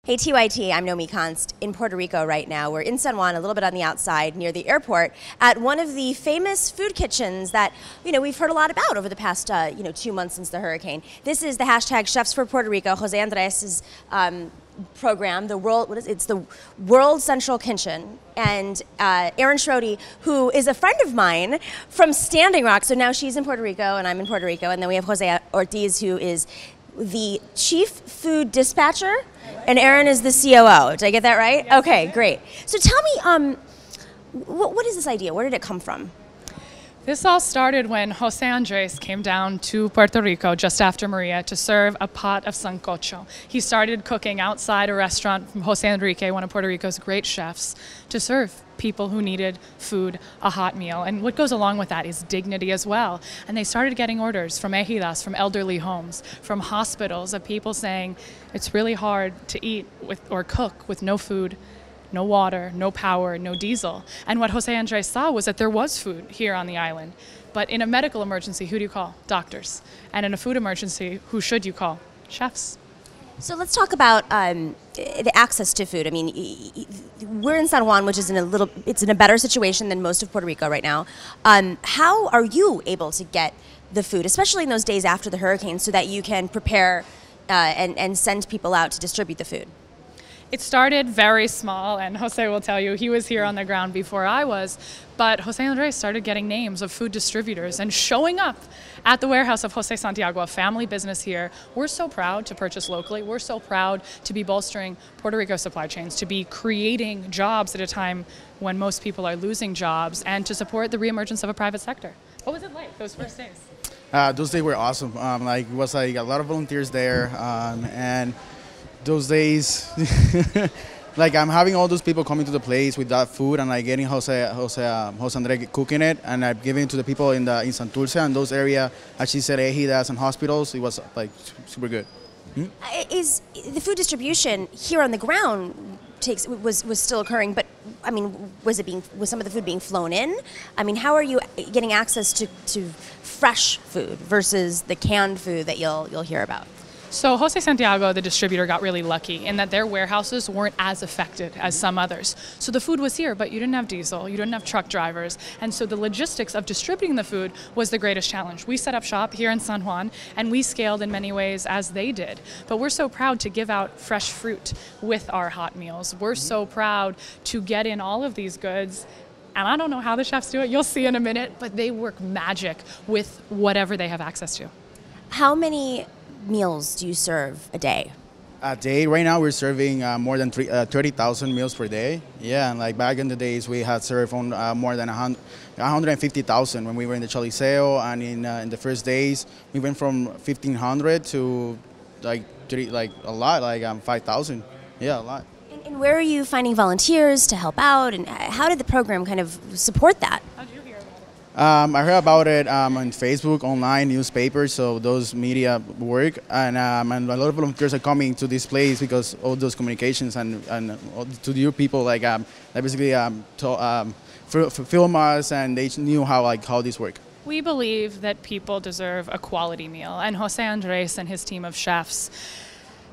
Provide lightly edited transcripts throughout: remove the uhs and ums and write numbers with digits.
Hey TYT, I'm Nomi Const in Puerto Rico right now. We're in San Juan, a little bit on the outside near the airport, at one of the famous food kitchens that we've heard a lot about over the past 2 months since the hurricane. This is the hashtag Chefs for Puerto Rico, Jose Andres' program, the World Central Kitchen, and Erin Schrody, who is a friend of mine from Standing Rock. So now she's in Puerto Rico and I'm in Puerto Rico, and then we have Jose Ortiz, who is the chief food dispatcher, and Erin is the COO. Did I get that right? Yes, okay, great. So tell me, what is this idea? Where did it come from? This all started when Jose Andres came down to Puerto Rico just after Maria to serve a pot of sancocho. He started cooking outside a restaurant from Jose Enrique, one of Puerto Rico's great chefs, to serve people who needed food, a hot meal. And what goes along with that is dignity as well. And they started getting orders from ejidas, from elderly homes, from hospitals, of people saying it's really hard to eat or cook with no food, no water, no power, no diesel. And what Jose Andres saw was that there was food here on the island. But in a medical emergency, who do you call? Doctors. And in a food emergency, who should you call? Chefs. So let's talk about the access to food. I mean, we're in San Juan, which is it's in a better situation than most of Puerto Rico right now. How are you able to get the food, especially in those days after the hurricane, so that you can prepare and send people out to distribute the food? It started very small, and Jose will tell you he was here on the ground before I was, but Jose Andres started getting names of food distributors and showing up at the warehouse of Jose Santiago, a family business here. We're so proud to purchase locally. We're so proud to be bolstering Puerto Rico supply chains, to be creating jobs at a time when most people are losing jobs, and to support the reemergence of a private sector. What was it like those first days? Those days were awesome. It was like a lot of volunteers there, and those days, like I'm having all those people coming to the place with that food, and like getting Jose Andres cooking it, and I'm giving it to the people in Santurce and those areas. As she said, ejidas and hospitals. It was like super good. Is the food distribution here on the ground was still occurring? But I mean, was some of the food being flown in? I mean, how are you getting access to fresh food versus the canned food that you'll hear about? So Jose Santiago, the distributor, got really lucky in that their warehouses weren't as affected as some others. So the food was here, but you didn't have diesel, you didn't have truck drivers, and so the logistics of distributing the food was the greatest challenge. We set up shop here in San Juan, and we scaled in many ways as they did. But we're so proud to give out fresh fruit with our hot meals. We're so proud to get in all of these goods. And I don't know how the chefs do it, you'll see in a minute, but they work magic with whatever they have access to. How many meals do you serve a day? A day, right now we're serving more than 30,000 meals per day. Yeah, and like back in the days we had served on more than 150,000 when we were in the Choliseo, and in the first days we went from 1,500 to like a lot, like 5,000. Yeah, a lot. And where are you finding volunteers to help out, and how did the program kind of support that? How did you hear about it? I heard about it on Facebook, online, newspapers, so those media work, and a lot of volunteers are coming to this place because all those communications and to your people, like they basically film us, and they knew how this worked. We believe that people deserve a quality meal, and Jose Andres and his team of chefs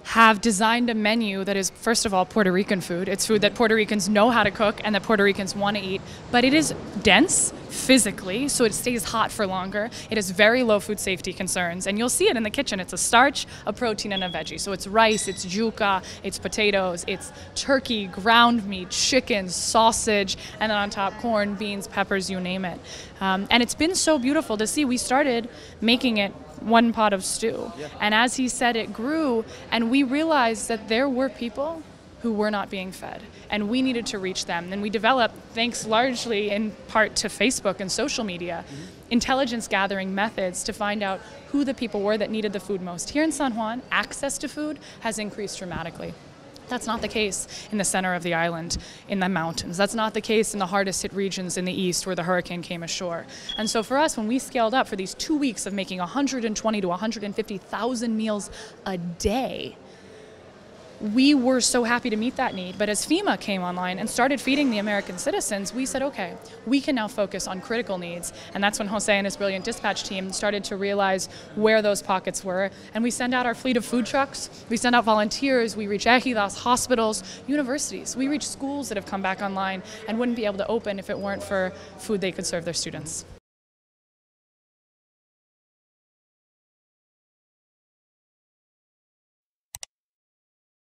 have designed a menu that is, first of all, Puerto Rican food. It's food that Puerto Ricans know how to cook and that Puerto Ricans want to eat, but it is dense physically, so it stays hot for longer. It has very low food safety concerns, and you'll see it in the kitchen. It's a starch, a protein, and a veggie. So it's rice, it's yuca, it's potatoes, it's turkey, ground meat, chicken, sausage, and then on top corn, beans, peppers, you name it. And it's been so beautiful to see. We started making it one pot of stew. Yeah. And as he said, it grew, and we realized that there were people who were not being fed, and we needed to reach them. And we developed, thanks largely in part to Facebook and social media, intelligence gathering methods to find out who the people were that needed the food most. Here in San Juan, access to food has increased dramatically. That's not the case in the center of the island, in the mountains. That's not the case in the hardest hit regions in the east where the hurricane came ashore. And so for us, when we scaled up for these 2 weeks of making 120 to 150,000 meals a day, we were so happy to meet that need. But as FEMA came online and started feeding the American citizens, we said, okay, we can now focus on critical needs. And that's when Jose and his brilliant dispatch team started to realize where those pockets were. And we send out our fleet of food trucks, we send out volunteers, we reach ejidas, hospitals, universities. We reach schools that have come back online and wouldn't be able to open if it weren't for food they could serve their students.